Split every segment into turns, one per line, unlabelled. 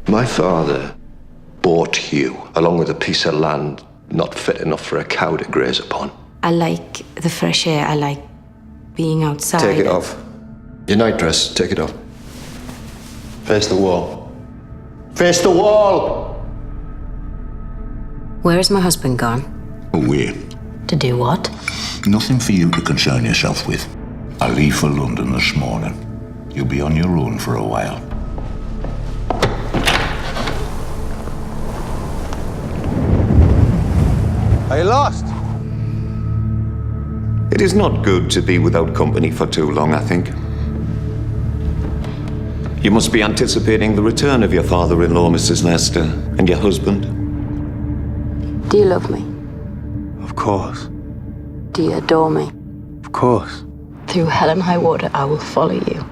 My father bought Hugh, along with a piece of land not fit enough for a cow to graze upon.
I like the fresh air. I like being outside.
Take it off. Your nightdress, take it off. Face the wall. Face the wall!
Where is my husband gone?
Away.
To do what?
Nothing for you to concern yourself with. I leave for London this morning. You'll be on your own for a while.
Are you lost? It is not good to be without company for too long, I think. You must be anticipating the return of your father-in-law, Mrs. Lester, and your husband.
Do you love me?
Of course.
Do you adore me?
Of course.
Through hell and high water, I will follow you.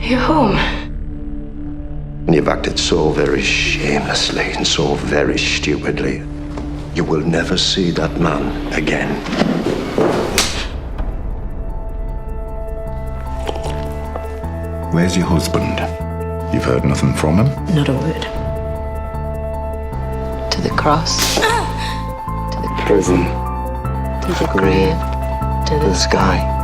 You're home.
And you've acted so very shamelessly and so very stupidly. You will never see that man again.
Where's your husband? You've heard nothing from him?
Not a word. To the cross. To the
Prison.
To the grave. To the
The sky.